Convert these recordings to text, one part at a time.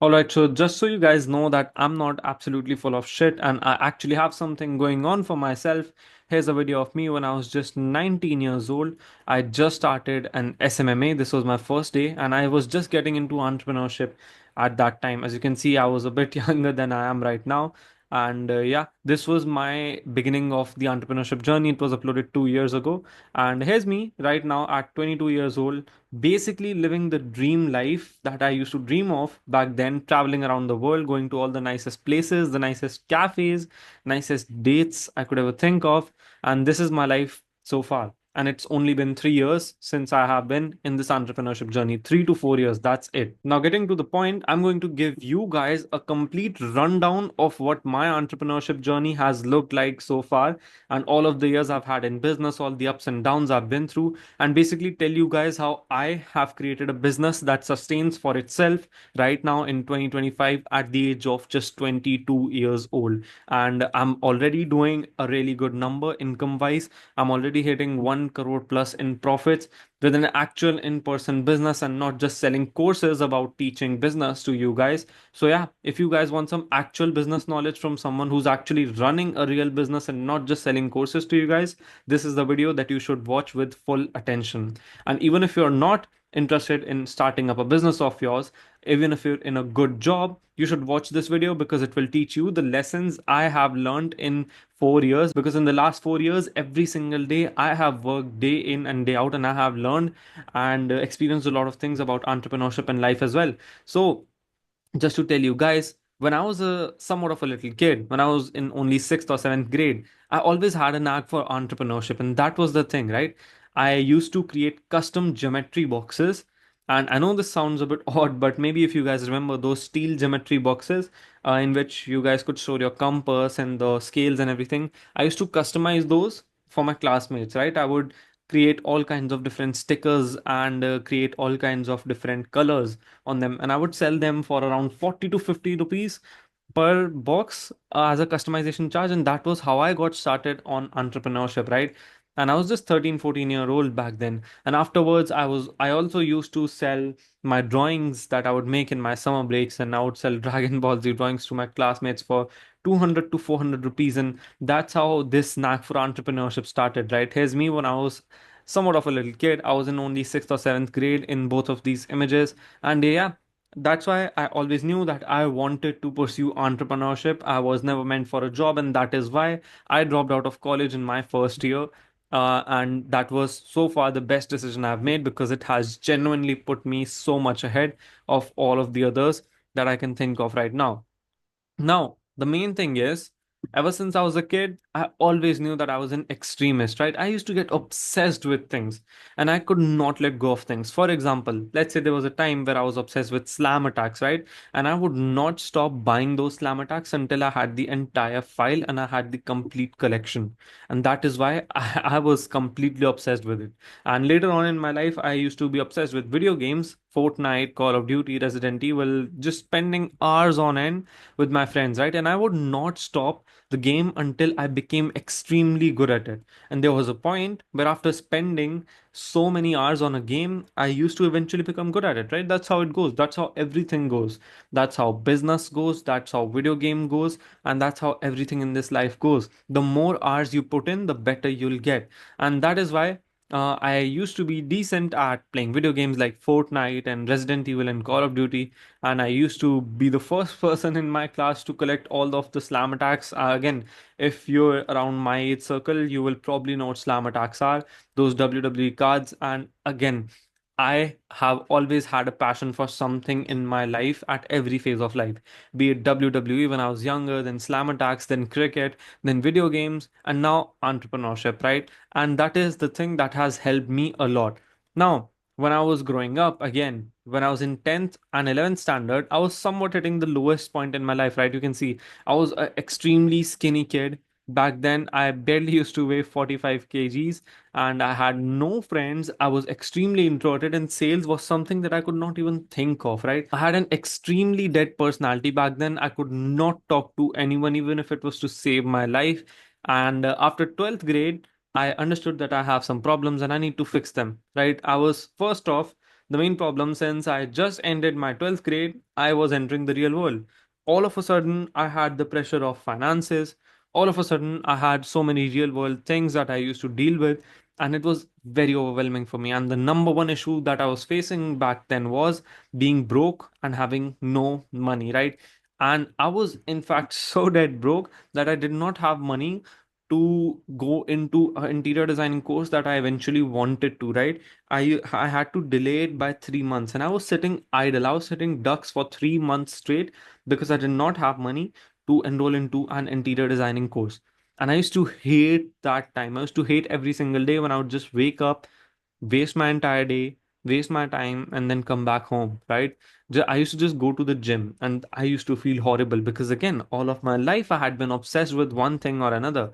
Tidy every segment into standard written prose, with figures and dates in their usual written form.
All right, so just so you guys know that I'm not absolutely full of shit and I actually have something going on for myself, here's a video of me when I was just 19 years old. I just started an SMMA. This was my first day, and I was just getting into entrepreneurship at that time. As you can see, I was a bit younger than I am right now. And yeah, this was my beginning of the entrepreneurship journey. It was uploaded 2 years ago. And here's me right now at 22 years old, basically living the dream life that I used to dream of back then, traveling around the world, going to all the nicest places, the nicest cafes, nicest dates I could ever think of. And this is my life so far. And it's only been 3 years since I have been in this entrepreneurship journey. 3 to 4 years, that's it. Now, getting to the point, I'm going to give you guys a complete rundown of what my entrepreneurship journey has looked like so far, and all of the years I've had in business, all the ups and downs I've been through, and basically tell you guys how I have created a business that sustains for itself right now in 2025 at the age of just 22 years old. And I'm already doing a really good number income wise. I'm already hitting 1 crore plus in profits with an actual in-person business and not just selling courses about teaching business to you guys. So yeah, if you guys want some actual business knowledge from someone who's actually running a real business and not just selling courses to you guys, this is the video that you should watch with full attention. And even if you're not interested in starting up a business of yours, even if you're in a good job, you should watch this video because it will teach you the lessons I have learned in 4 years. Because in the last 4 years, every single day, I have worked day in and day out, and I have learned and experienced a lot of things about entrepreneurship and life as well. So, just to tell you guys, when I was a somewhat of a little kid, when I was in only sixth or seventh grade, I always had a knack for entrepreneurship, and that was the thing, right? I used to create custom geometry boxes. And I know this sounds a bit odd, but maybe if you guys remember those steel geometry boxes in which you guys could store your compass and the scales and everything, I used to customize those for my classmates, right? I would create all kinds of different stickers and create all kinds of different colors on them, and I would sell them for around 40 to 50 rupees per box as a customization charge. And that was how I got started on entrepreneurship, right? And I was just 13, 14-year old back then. And afterwards, I also used to sell my drawings that I would make in my summer breaks, and I would sell Dragon Ball Z drawings to my classmates for 200 to 400 rupees. And that's how this knack for entrepreneurship started, right? Here's me when I was somewhat of a little kid. I was in only sixth or seventh grade in both of these images. And yeah, that's why I always knew that I wanted to pursue entrepreneurship. I was never meant for a job, and that is why I dropped out of college in my first year. And that was so far the best decision I've made because it has genuinely put me so much ahead of all of the others that I can think of right now. Now, the main thing is, ever since I was a kid, I always knew that I was an extremist, right? I used to get obsessed with things and I could not let go of things. For example, let's say there was a time where I was obsessed with slam attacks, right? And I would not stop buying those slam attacks until I had the entire file and I had the complete collection. And that is why I was completely obsessed with it. And later on in my life, I used to be obsessed with video games, Fortnite, Call of Duty, Resident Evil, just spending hours on end with my friends, right? And I would not stop the game until I became extremely good at it. And there was a point where after spending so many hours on a game, I used to eventually become good at it, right? That's how it goes. That's how everything goes. That's how business goes. That's how video game goes. And that's how everything in this life goes. The more hours you put in, the better you'll get. And that is why I used to be decent at playing video games like Fortnite and Resident Evil and Call of Duty, and I used to be the first person in my class to collect all of the slam attacks. Again, if you're around my age circle, you will probably know what slam attacks are, those WWE cards. And again, I have always had a passion for something in my life at every phase of life, be it WWE when I was younger, then slam attacks, then cricket, then video games, and now entrepreneurship, right? And that is the thing that has helped me a lot. Now, when I was growing up, again, when I was in 10th and 11th standard, I was somewhat hitting the lowest point in my life, right? You can see I was an extremely skinny kid. Back then, I barely used to weigh 45 kgs and I had no friends. I was extremely introverted, and sales was something that I could not even think of, right? I had an extremely dead personality back then. I could not talk to anyone, even if it was to save my life. And after 12th grade, I understood that I have some problems and I need to fix them, right? I was first off The main problem, since I just ended my 12th grade, I was entering the real world. All of a sudden, I had the pressure of finances. All of a sudden, I had so many real world things that I used to deal with, and it was very overwhelming for me. And the number one issue that I was facing back then was being broke and having no money, right? And I was, in fact, so dead broke that I did not have money to go into an interior designing course that I eventually wanted to, right? I had to delay it by 3 months, and I was sitting idle. I was sitting ducks for 3 months straight because I did not have money to enroll into an interior designing course. And I used to hate that time. I used to hate every single day when I would just wake up, waste my entire day, waste my time, and then come back home, right? I used to just go to the gym and I used to feel horrible because, again, all of my life I had been obsessed with one thing or another.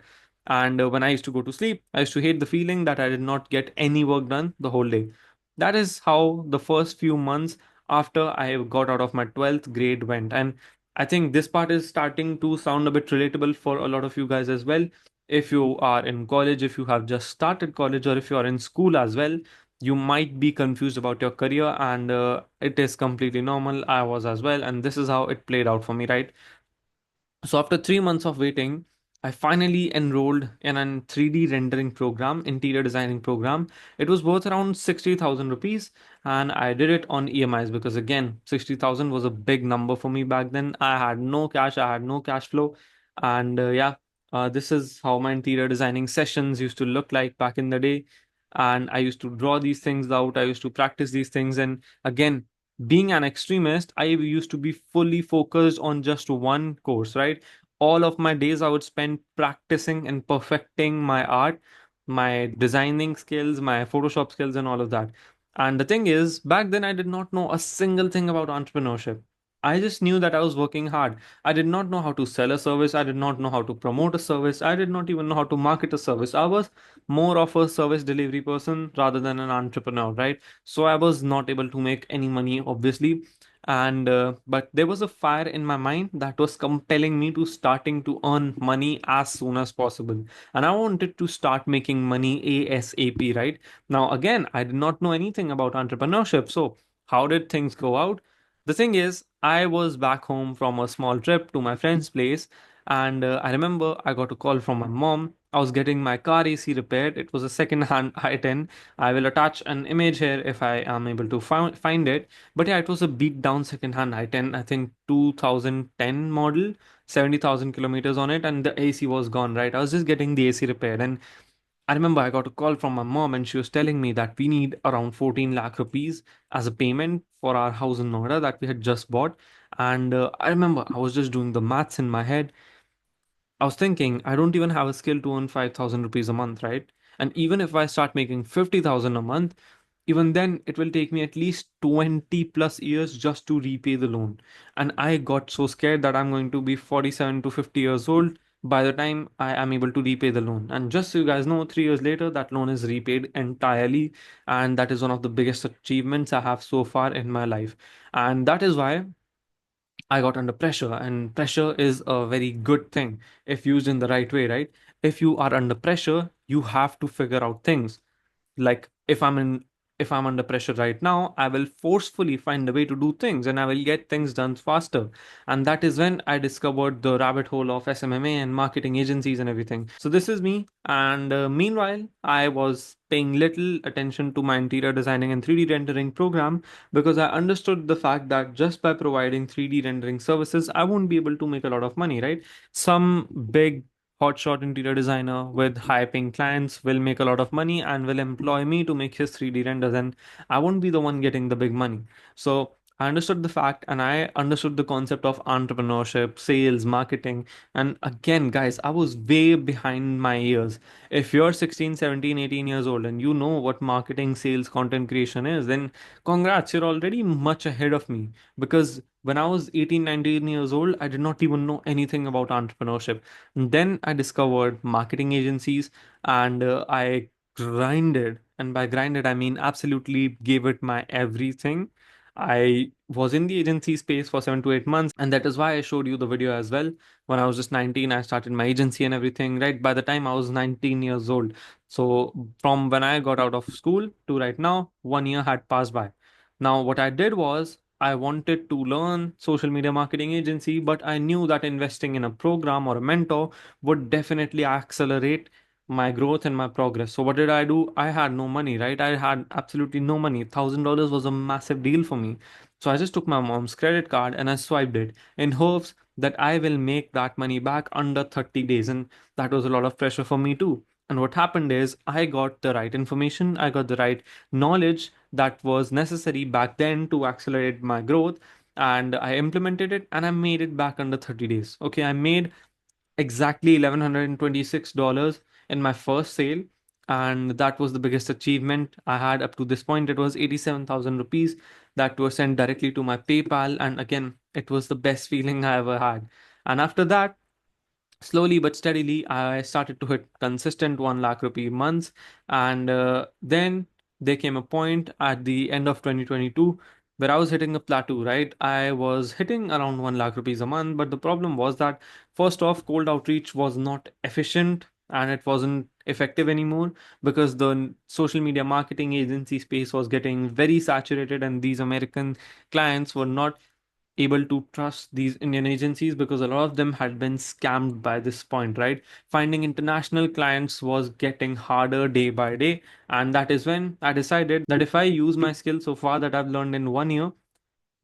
And when I used to go to sleep, I used to hate the feeling that I did not get any work done the whole day. That is how the first few months after I got out of my 12th grade went. And I think this part is starting to sound a bit relatable for a lot of you guys as well. If you are in college, if you have just started college, or if you are in school as well, you might be confused about your career, and it is completely normal. I was as well, and this is how it played out for me, right? So after 3 months of waiting, I finally enrolled in a 3D rendering program, interior designing program. It was worth around 60,000 rupees, and I did it on EMIs because, again, 60,000 was a big number for me back then. I had no cash, I had no cash flow, and this is how my interior designing sessions used to look like back in the day. And I used to draw these things out. I used to practice these things, and again, being an extremist, I used to be fully focused on just one course, right? All of my days I would spend practicing and perfecting my art, my designing skills, my Photoshop skills, and all of that. And the thing is, back then I did not know a single thing about entrepreneurship. I just knew that I was working hard. I did not know how to sell a service. I did not know how to promote a service. I did not even know how to market a service. I was more of a service delivery person rather than an entrepreneur, right? So I was not able to make any money, obviously. And but there was a fire in my mind that was compelling me to starting to earn money as soon as possible. And I wanted to start making money ASAP, right? Now, again, I did not know anything about entrepreneurship. So how did things go out? The thing is, I was back home from a small trip to my friend's place, and I remember I got a call from my mom. I was getting my car AC repaired. It was a second-hand i10. I will attach an image here if I am able to find it. But yeah, it was a beat down second-hand i10, I think 2010 model, 70,000 kilometers on it, and the AC was gone, right? I was just getting the AC repaired, and I remember I got a call from my mom, and she was telling me that we need around 14 lakh rupees as a payment for our house in Noida that we had just bought. And I remember I was just doing the maths in my head. I was thinking, I don't even have a skill to earn 5,000 rupees a month, right? And even if I start making 50,000 a month, even then it will take me at least 20 plus years just to repay the loan. And I got so scared that I'm going to be 47 to 50 years old by the time I am able to repay the loan. And just so you guys know, 3 years later, that loan is repaid entirely. And that is one of the biggest achievements I have so far in my life. And that is why I got under pressure, and pressure is a very good thing if used in the right way, right? If you are under pressure, you have to figure out things. Like if I'm under pressure right now, I will forcefully find a way to do things, and I will get things done faster. And that is when I discovered the rabbit hole of SMMA and marketing agencies and everything. So this is me, and meanwhile I was paying little attention to my interior designing and 3D rendering program because I understood the fact that just by providing 3D rendering services I won't be able to make a lot of money, right? Some big hotshot interior designer with high paying clients will make a lot of money and will employ me to make his 3D renders, and I won't be the one getting the big money. So I understood the fact, and I understood the concept of entrepreneurship, sales, marketing. And again, guys, I was way behind my years. If you're 16, 17, 18 years old and you know what marketing, sales, content creation is, then congrats, you're already much ahead of me. Because when I was 18, 19 years old, I did not even know anything about entrepreneurship. Then I discovered marketing agencies, and I grinded. And by grinded, I mean absolutely gave it my everything. I was in the agency space for 7 to 8 months, and that is why I showed you the video as well. When I was just 19, I started my agency and everything, right? By the time I was 19 years old. So from when I got out of school to right now, 1 year had passed by. Now, what I did was I wanted to learn social media marketing agency, but I knew that investing in a program or a mentor would definitely accelerate my growth and my progress. So, what did I do? I had no money, right? I had absolutely no money. $1,000 was a massive deal for me. So, I just took my mom's credit card and I swiped it in hopes that I will make that money back under 30 days. And that was a lot of pressure for me too. And what happened is I got the right information, I got the right knowledge that was necessary back then to accelerate my growth, and I implemented it and I made it back under 30 days. Okay, I made exactly $1,126 in my first sale, and that was the biggest achievement I had up to this point. It was 87,000 rupees that were sent directly to my PayPal, and again, it was the best feeling I ever had. And after that, slowly but steadily, I started to hit consistent 1 lakh rupee months. And then there came a point at the end of 2022 where I was hitting a plateau, right? I was hitting around 1 lakh rupees a month, but the problem was that first off, cold outreach was not efficient and it wasn't effective anymore because the social media marketing agency space was getting very saturated, and these American clients were not able to trust these Indian agencies because a lot of them had been scammed by this point, right? Finding international clients was getting harder day by day. And that is when I decided that if I use my skills so far that I've learned in 1 year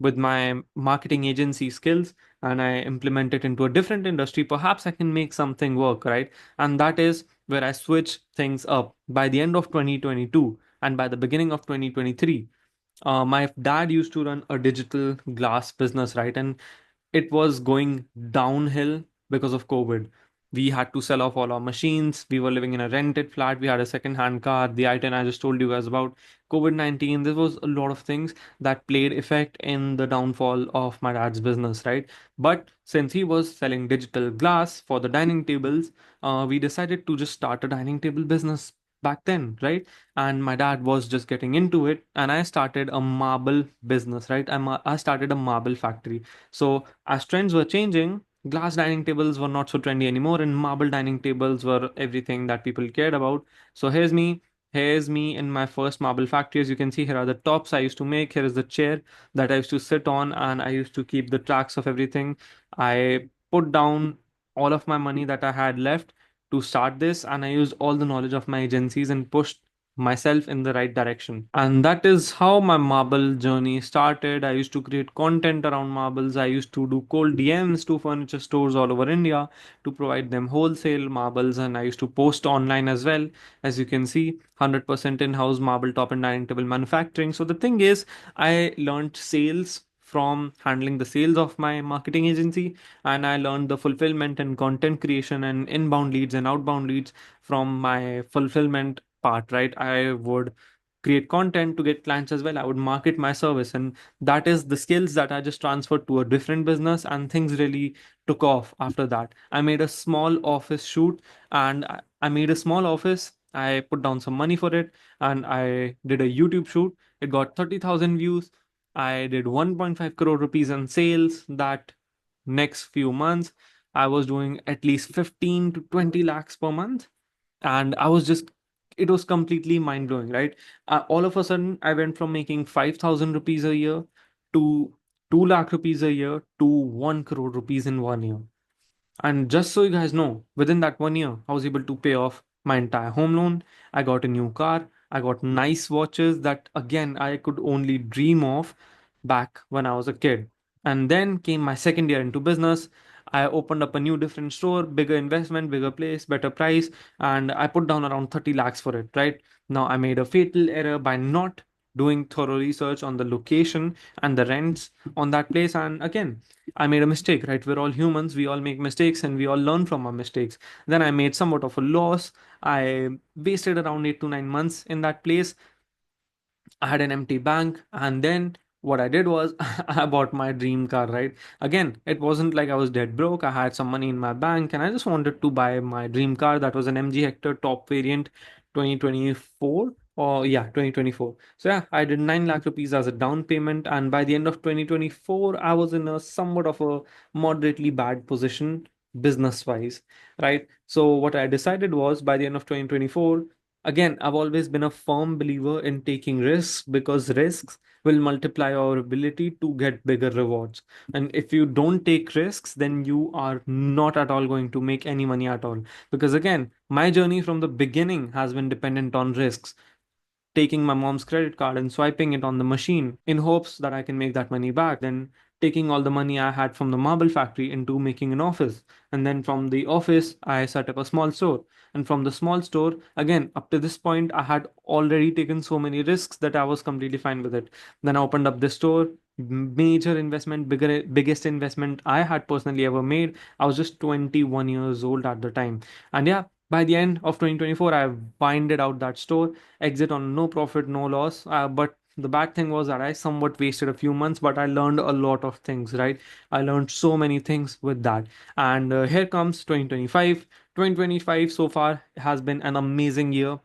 with my marketing agency skills and I implement it into a different industry, perhaps I can make something work, right? And that is where I switch things up by the end of 2022 and by the beginning of 2023. My dad used to run a digital glass business, right? And it was going downhill because of COVID. We had to sell off all our machines. We were living in a rented flat. We had a second-hand car. The item I just told you guys about COVID-19. There was a lot of things that played effect in the downfall of my dad's business, right? But since he was selling digital glass for the dining tables, we decided to just start a dining table business back then, right? And my dad was just getting into it, and I started a marble business, right? I started a marble factory. So as trends were changing, glass dining tables were not so trendy anymore, and marble dining tables were everything that people cared about. So here's me in my first marble factory. As you can see, here are the tops I used to make. Here is the chair that I used to sit on, and I used to keep the tracks of everything. I put down all of my money that I had left to start this, and I used all the knowledge of my agencies and pushed myself in the right direction. And that is how my marble journey started. I used to create content around marbles. I used to do cold DMs to furniture stores all over India to provide them wholesale marbles, and I used to post online as well. As you can see, 100% in-house marble top and dining table manufacturing. So the thing is, I learned sales from handling the sales of my marketing agency, and I learned the fulfillment and content creation and inbound leads and outbound leads from my fulfillment part, right? I would create content to get clients as well. I would market my service, and that is the skills that I just transferred to a different business, and things really took off after that. I made a small office shoot, and I made a small office. I put down some money for it, and I did a YouTube shoot. It got 30,000 views. I did 1.5 crore rupees in sales that next few months. I was doing at least 15 to 20 lakhs per month, and I was just, it was completely mind blowing, right? All of a sudden I went from making 5,000 rupees a year to 2 lakh rupees a year to 1 crore rupees in 1 year. And just so you guys know, within that 1 year, I was able to pay off my entire home loan. I got a new car. I got nice watches that, again, I could only dream of back when I was a kid. And then came my second year into business. I opened up a new different store, bigger investment, bigger place, better price, and I put down around 30 lakhs for it, right? Now I made a fatal error by not doing thorough research on the location and the rents on that place. And again, I made a mistake, right? We're all humans, we all make mistakes and we all learn from our mistakes. Then I made somewhat of a loss. I wasted around 8 to 9 months in that place. I had an empty bank, and then what I did was I bought my dream car, right? Again, it wasn't like I was dead broke. I had some money in my bank and I just wanted to buy my dream car. That was an MG Hector top variant 2024, or yeah, 2024. So yeah, I did 9 lakh rupees as a down payment, and by the end of 2024 I was in a somewhat of a moderately bad position business wise, right? So what I decided was by the end of 2024 Again, I've always been a firm believer in taking risks because risks will multiply our ability to get bigger rewards. And if you don't take risks, then you are not at all going to make any money at all. Because again, my journey from the beginning has been dependent on risks, taking my mom's credit card and swiping it on the machine in hopes that I can make that money back. Then taking all the money I had from the marble factory into making an office. And then from the office, I set up a small store. And from the small store, again, up to this point, I had already taken so many risks that I was completely fine with it. Then I opened up this store. Major investment, biggest investment I had personally ever made. I was just 21 years old at the time. And yeah, by the end of 2024, I winded out that store, exit on no profit, no loss. But the bad thing was that I somewhat wasted a few months, but I learned a lot of things, right? I learned so many things with that. And here comes 2025. 2025 so far has been an amazing year.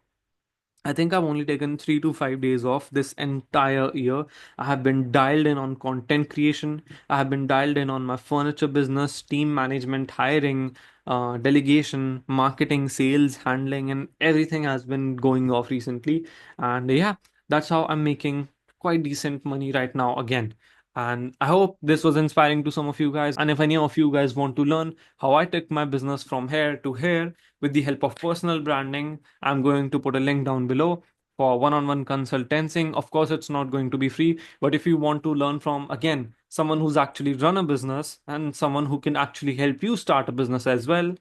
I think I've only taken 3 to 5 days off this entire year. I have been dialed in on content creation. I have been dialed in on my furniture business, team management, hiring, delegation, marketing, sales, handling, and everything has been going off recently. And yeah, that's how I'm making quite decent money right now again. And I hope this was inspiring to some of you guys. And if any of you guys want to learn how I took my business from here to here with the help of personal branding, I'm going to put a link down below for one-on-one consulting. Of course, it's not going to be free, but if you want to learn from, again, someone who's actually run a business and someone who can actually help you start a business as well,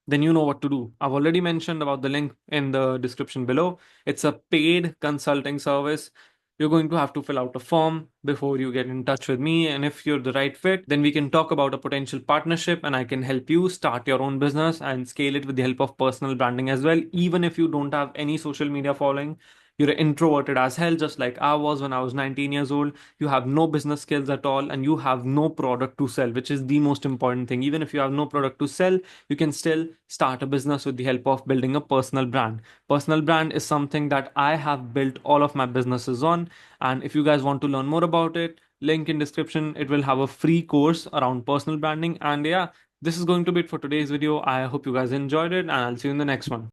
then you know what to do. I've already mentioned about the link in the description below. It's a paid consulting service. You're going to have to fill out a form before you get in touch with me. And if you're the right fit, then we can talk about a potential partnership and I can help you start your own business and scale it with the help of personal branding as well. Even if you don't have any social media following, you're introverted as hell, just like I was when I was 19 years old. You have no business skills at all and you have no product to sell, which is the most important thing. Even if you have no product to sell, you can still start a business with the help of building a personal brand. Personal brand is something that I have built all of my businesses on. And if you guys want to learn more about it, link in description. It will have a free course around personal branding. And yeah, this is going to be it for today's video. I hope you guys enjoyed it and I'll see you in the next one.